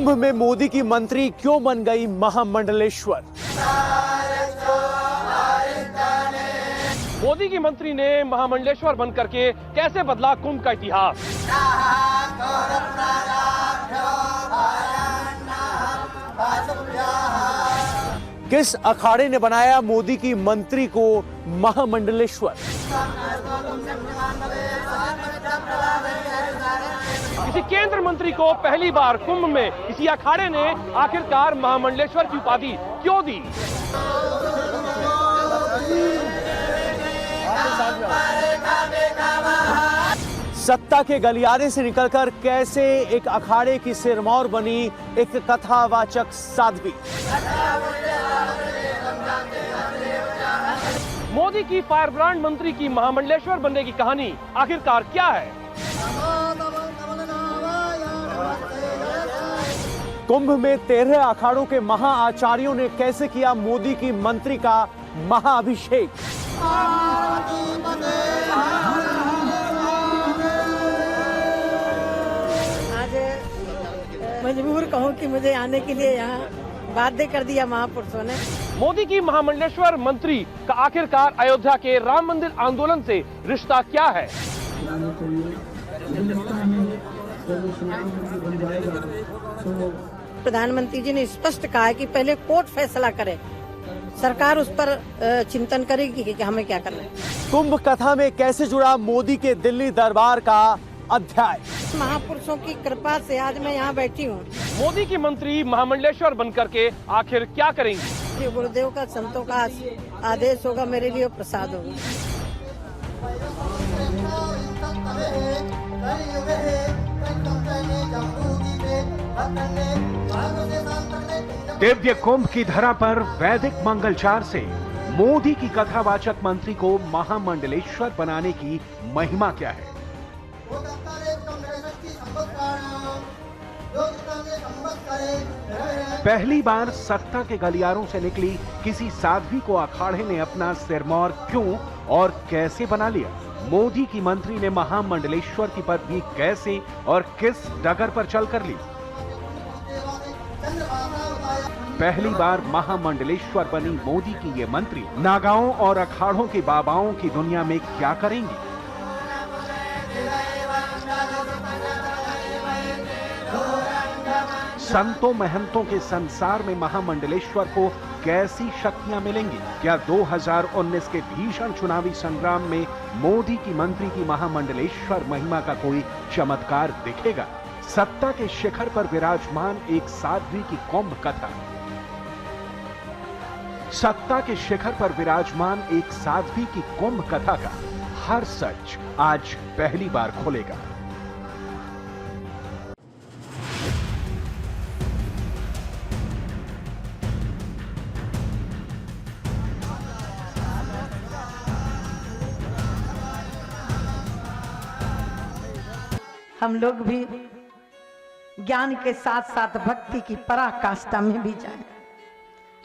कुंभ में मोदी की मंत्री क्यों बन गई महामंडलेश्वर? मोदी की मंत्री ने महामंडलेश्वर बन करके कैसे बदला कुंभ का इतिहास? किस अखाड़े ने बनाया मोदी की मंत्री को महामंडलेश्वर? किसी केंद्र मंत्री को पहली बार कुंभ में इसी अखाड़े ने आखिरकार महामंडलेश्वर की उपाधि क्यों दी? सत्ता के गलियारे से निकलकर कैसे एक अखाड़े की सिरमौर बनी एक कथावाचक साध्वी? मोदी की फायर ब्रांड मंत्री की महामंडलेश्वर बनने की कहानी आखिरकार क्या है? कुंभ में 13 अखाड़ों के महाआचार्यों ने कैसे किया मोदी की मंत्री का महाअभिषेक? आज मजबूर कहूँ कि मुझे आने के लिए यहाँ बाध्य कर दिया महापुरुषों ने। मोदी की महामंडलेश्वर मंत्री का आखिरकार अयोध्या के राम मंदिर आंदोलन से रिश्ता क्या है? प्रधानमंत्री जी ने स्पष्ट कहा है कि पहले कोर्ट फैसला करे, सरकार उस पर चिंतन करेगी कि हमें क्या करना है। कुंभ कथा में कैसे जुड़ा मोदी के दिल्ली दरबार का अध्याय? महापुरुषों की कृपा से आज मैं यहाँ बैठी हूँ। मोदी की मंत्री महामंडलेश्वर बन करके आखिर क्या करेंगी? ये गुरुदेव का, संतों का आदेश होगा, मेरे लिए प्रसाद होगा। दिव्य कुंभ की धरा पर वैदिक मंगलचार से मोदी की कथावाचक मंत्री को महामंडलेश्वर बनाने की महिमा क्या है? पहली बार सत्ता के गलियारों से निकली किसी साध्वी को अखाड़े ने अपना सिरमौर क्यों और कैसे बना लिया? मोदी की मंत्री ने महामंडलेश्वर की पदवी कैसे और किस डगर पर चलकर ली? पहली बार महामंडलेश्वर बनी मोदी की ये मंत्री नागाओं और अखाड़ों के बाबाओं की दुनिया में क्या करेंगी? संतों महंतों के संसार में महामंडलेश्वर को कैसी शक्तियां मिलेंगी? क्या 2019 के भीषण चुनावी संग्राम में मोदी की मंत्री की महामंडलेश्वर महिमा का कोई चमत्कार दिखेगा? सत्ता के शिखर पर विराजमान एक साध्वी की कुंभ कथा। सत्ता के शिखर पर विराजमान एक साध्वी की कुंभ कथा का हर सच आज पहली बार खुलेगा। हम लोग भी ज्ञान के साथ साथ भक्ति की पराकाष्ठा में भी जाएं।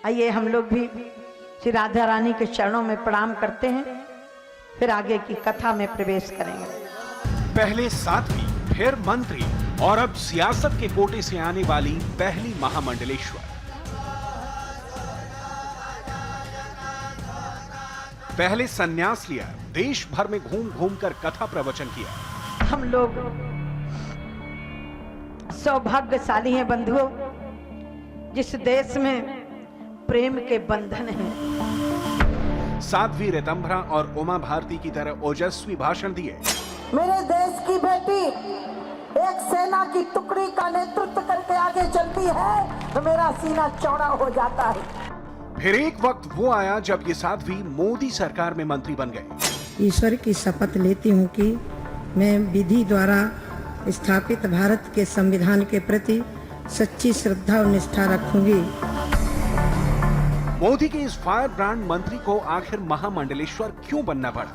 आइए हम लोग भी श्री राधा रानी के चरणों में प्रणाम करते हैं, फिर आगे की कथा में प्रवेश करेंगे। पहले साध्वी, फिर मंत्री और अब सियासत के कोटे से आने वाली पहली महामंडलेश्वर। पहले संन्यास लिया, देश भर में घूम घूम कर कथा प्रवचन किया। हम लोग सौभाग्यशाली हैं बंधुओं, जिस देश में प्रेम के बंधन हैं। साध्वी ऋतंभरा और उमा भारती की तरह ओजस्वी भाषण दिए। मेरे देश की बेटी एक सेना की टुकड़ी का नेतृत्व करके आगे चलती है तो मेरा सीना चौड़ा हो जाता है। फिर एक वक्त वो आया जब ये साध्वी मोदी सरकार में मंत्री बन गए। ईश्वर की शपथ लेती हूँ कि मैं विधि द्वारा स्थापित भारत के संविधान के प्रति सच्ची श्रद्धा और निष्ठा रखूंगी। मोदी के इस फायर ब्रांड मंत्री को आखिर महामंडलेश्वर क्यों बनना पड़ा?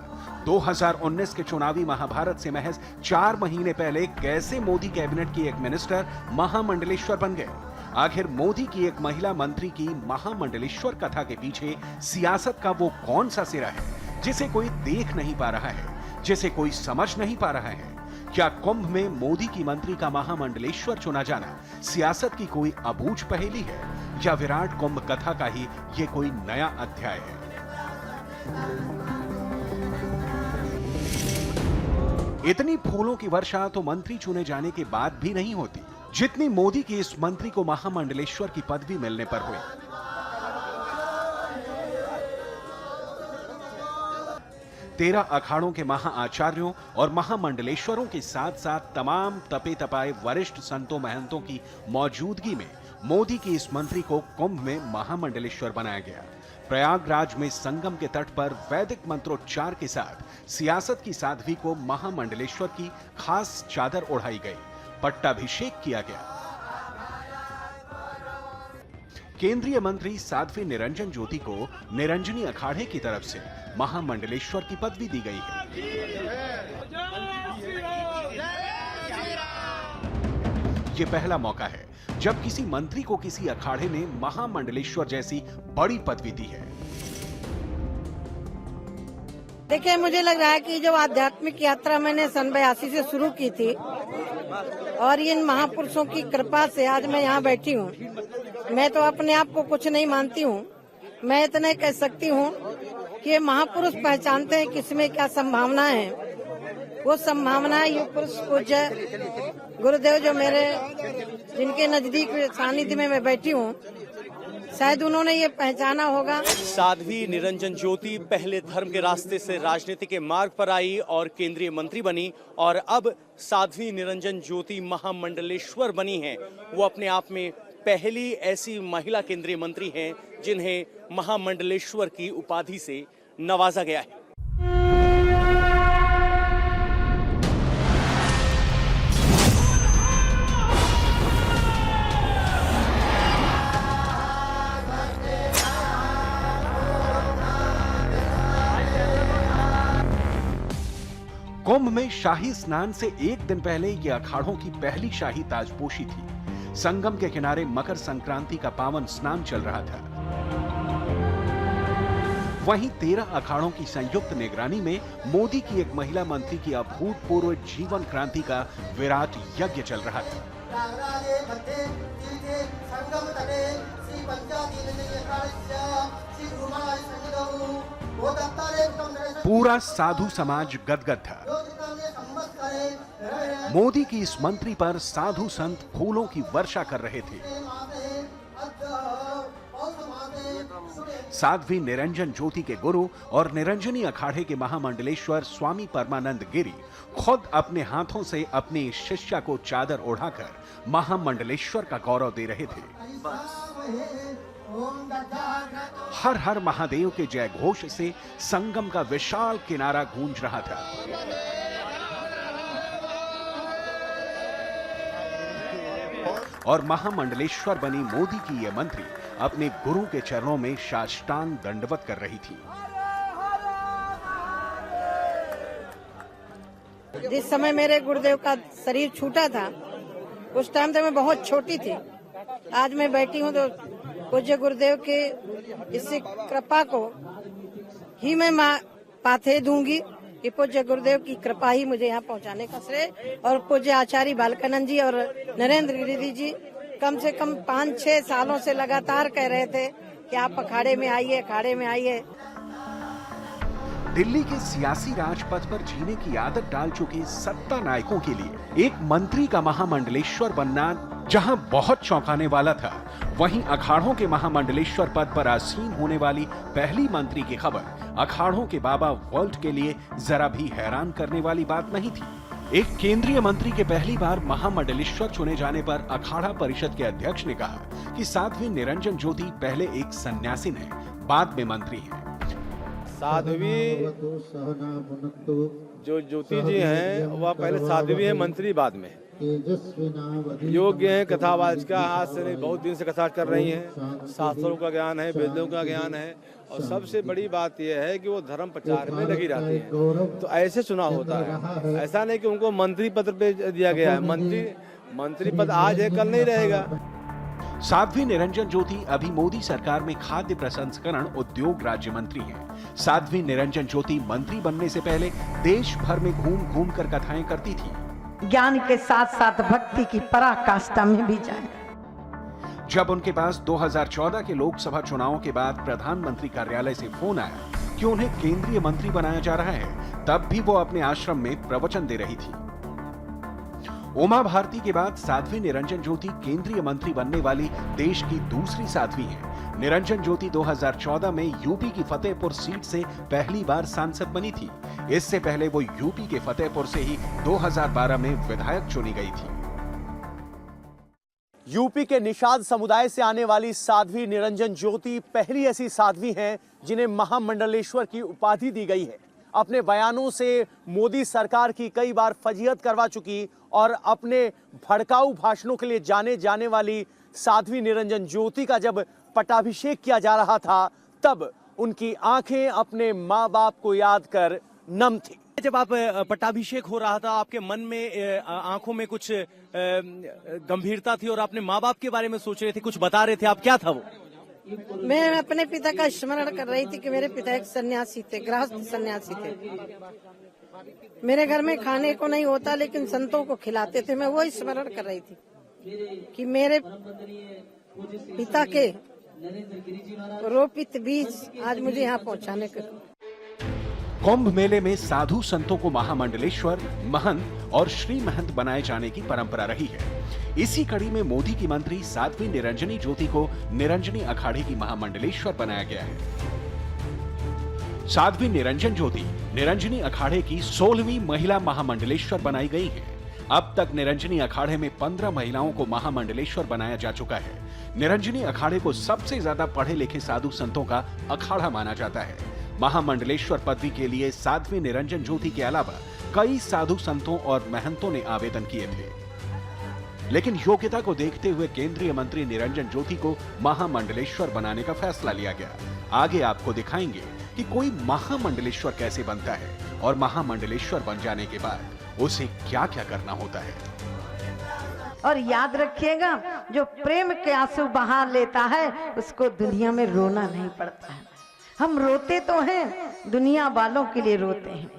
2019 के चुनावी महाभारत से महज 4 महीने पहले कैसे मोदी कैबिनेट की एक मिनिस्टर महामंडलेश्वर बन गए? आखिर मोदी की एक महिला मंत्री की महामंडलेश्वर कथा के पीछे सियासत का वो कौन सा सिरा है जिसे कोई देख नहीं पा रहा है, जिसे कोई समझ नहीं पा रहा है? क्या कुंभ में मोदी की मंत्री का महामंडलेश्वर चुना जाना सियासत की कोई अबूझ पहेली है, या विराट कुंभ कथा का ही ये कोई नया अध्याय है? इतनी फूलों की वर्षा तो मंत्री चुने जाने के बाद भी नहीं होती, जितनी मोदी की इस मंत्री को महामंडलेश्वर की पदवी मिलने पर हुई। तेरह अखाड़ों के महाआचार्यों और महामंडलेश्वरों के साथ साथ तमाम तपे तपाए वरिष्ठ संतों महंतों की मौजूदगी में मोदी की इस मंत्री को कुंभ में महामंडलेश्वर बनाया गया। प्रयागराज में संगम के तट पर वैदिक मंत्रोच्चार के साथ सियासत की साध्वी को महामंडलेश्वर की खास चादर ओढ़ाई गई, पट्टाभिषेक किया गया। केंद्रीय मंत्री साध्वी निरंजन ज्योति को निरंजनी अखाड़े की तरफ से महामंडलेश्वर की पदवी दी गई है। ये पहला मौका है जब किसी मंत्री को किसी अखाड़े ने महामंडलेश्वर जैसी बड़ी पदवी दी है। देखिए, मुझे लग रहा है कि जो आध्यात्मिक यात्रा मैंने सन 82 से शुरू की थी और इन महापुरुषों की कृपा से आज मैं यहाँ बैठी हूँ। मैं तो अपने आप को कुछ नहीं मानती हूँ, मैं इतना कह सकती हूँ कि ये महापुरुष पहचानते हैं किसमें क्या संभावना है। वो संभावना ये पुरुष पूज्य गुरुदेव जो मेरे जिनके नजदीक सानिध्य में मैं बैठी हूँ, शायद उन्होंने ये पहचाना होगा। साध्वी निरंजन ज्योति पहले धर्म के रास्ते से राजनीति के मार्ग पर आई और केंद्रीय मंत्री बनी, और अब साध्वी निरंजन ज्योति महामंडलेश्वर बनी हैं। वो अपने आप में पहली ऐसी महिला केंद्रीय मंत्री हैं जिन्हें महामंडलेश्वर की उपाधि से नवाजा गया है। कुंभ में शाही स्नान से एक दिन पहले ये अखाड़ों की पहली शाही ताजपोशी थी। संगम के किनारे मकर संक्रांति का पावन स्नान चल रहा था। वहीं 13 अखाड़ों की संयुक्त निगरानी में मोदी की एक महिला मंत्री की अभूतपूर्व जीवन क्रांति का विराट यज्ञ चल रहा था। पूरा साधु समाज गदगद था। मोदी की इस मंत्री पर साधु संत फूलों की वर्षा कर रहे थे। साध्वी निरंजन ज्योति के गुरु और निरंजनी अखाड़े के महामंडलेश्वर स्वामी परमानंद गिरी खुद अपने हाथों से अपनी शिष्या को चादर ओढ़ाकर महामंडलेश्वर का गौरव दे रहे थे। हर हर महादेव के जय घोष से संगम का विशाल किनारा गूंज रहा था। और महामंडलेश्वर बनी मोदी की यह मंत्री अपने गुरु के चरणों में साष्टांग दंडवत कर रही थी। जिस समय मेरे गुरुदेव का शरीर छूटा था, उस टाइम तो मैं बहुत छोटी थी। आज मैं बैठी हूँ तो पूज्य गुरुदेव के इस कृपा को ही मैं पाथे दूंगी कि पूज्य गुरुदेव की कृपा ही मुझे यहाँ पहुँचाने का श्रेय। और पूज्य आचार्य बालकानंद जी और नरेंद्र गिरि जी कम से कम 5-6 सालों से लगातार कह रहे थे कि आप अखाड़े में आइए, अखाड़े में आइए। दिल्ली के सियासी राजपथ पर जीने की आदत डाल चुके सत्ता नायकों के लिए एक मंत्री का महामंडलेश्वर बनना जहां बहुत चौंकाने वाला था, वहीं अखाड़ों के महामंडलेश्वर पद पर आसीन होने वाली पहली मंत्री की खबर अखाड़ों के बाबा वर्ल्ड के लिए जरा भी हैरान करने वाली बात नहीं थी। एक केंद्रीय मंत्री के पहली बार महामंडलेश्वर चुने जाने पर अखाड़ा परिषद के अध्यक्ष ने कहा कि साध्वी निरंजन ज्योति पहले एक सन्यासिन है, बाद में मंत्री हैं। साध्वी जो ज्योति जी हैं वह पहले साध्वी है, मंत्री बाद में। योग्य है, कथावाच का आज से नहीं बहुत दिन से कथा कर रही हैं, शास्त्रों का ज्ञान है, वेदों का ज्ञान है, और सबसे बड़ी बात यह है कि वो धर्म प्रचार में लगी रहती है। तो ऐसे चुनाव होता है, ऐसा नहीं कि उनको मंत्री पद पे दिया गया है। मंत्री पद आज है, कल नहीं रहेगा। साध्वी निरंजन ज्योति अभी मोदी सरकार में खाद्य प्रसंस्करण उद्योग राज्य मंत्री हैं। साध्वी निरंजन ज्योति मंत्री बनने से पहले देश भर में घूम घूम कर कथाएं करती थी। ज्ञान के साथ साथ भक्ति की पराकाष्ठा में भी जाएं। जब उनके पास 2014 के लोकसभा चुनाव के बाद प्रधानमंत्री कार्यालय से फोन आया कि उन्हें केंद्रीय मंत्री बनाया जा रहा है, तब भी वो अपने आश्रम में प्रवचन दे रही थी। उमा भारती के बाद साध्वी निरंजन ज्योति केंद्रीय मंत्री बनने वाली देश की दूसरी साध्वी हैं। निरंजन ज्योति 2014 में यूपी की फतेहपुर सीट से पहली बार सांसद बनी थी। इससे पहले वो यूपी के फतेहपुर से ही 2012 में विधायक चुनी गई थी। यूपी के निषाद समुदाय से आने वाली साध्वी निरंजन ज्योति पहली ऐसी साध्वी हैं जिन्हें महामंडलेश्वर की उपाधि दी गई है। अपने बयानों से मोदी सरकार की कई बार फजीहत करवा चुकी और अपने भड़काऊ भाषणों के लिए जाने जाने वाली साध्वी निरंजन ज्योति का जब पट्टाभिषेक किया जा रहा था, तब उनकी आंखें अपने माँ बाप को याद कर नम थी। जब आप पट्टाभिषेक हो रहा था, आपके मन में आंखों में कुछ गंभीरता थी और अपने माँ बाप के बारे में सोच रहे थे, कुछ बता रहे थे आप, क्या था वो? मैं अपने पिता का स्मरण कर रही थी कि मेरे पिता एक सन्यासी थे, गृहस्थ सन्यासी थे। मेरे घर में खाने को नहीं होता लेकिन संतों को खिलाते थे। मैं वो स्मरण कर रही थी कि मेरे पिता के रोपित बीज आज मुझे यहाँ पहुँचाने का। कुंभ मेले में साधु संतों को महामंडलेश्वर, महंत और श्री महंत बनाए जाने की परंपरा रही है। इसी कड़ी में मोदी की मंत्री साध्वी निरंजनी ज्योति को निरंजनी अखाड़े की महामंडलेश्वर बनाया गया है। साध्वी निरंजन ज्योति निरंजनी अखाड़े की 16वीं महिला महामंडलेश्वर बनाई गई है। अब तक निरंजनी अखाड़े में 15 महिलाओं को महामंडलेश्वर बनाया जा चुका है। निरंजनी अखाड़े को सबसे ज्यादा पढ़े लिखे साधु संतों का अखाड़ा माना जाता है। महामंडलेश्वर पदवी के लिए साध्वी निरंजन ज्योति के अलावा कई साधु संतों और महंतों ने आवेदन किए थे, लेकिन योग्यता को देखते हुए केंद्रीय मंत्री निरंजन ज्योति को महामंडलेश्वर बनाने का फैसला लिया गया। आगे आपको दिखाएंगे कि कोई महामंडलेश्वर कैसे बनता है और महामंडलेश्वर बन जाने के बाद उसे क्या क्या करना होता है। और याद रखिएगा, जो प्रेम के आंसू बहा लेता है उसको दुनिया में रोना नहीं पड़ता है। हम रोते तो हैं, दुनिया वालों के लिए रोते हैं।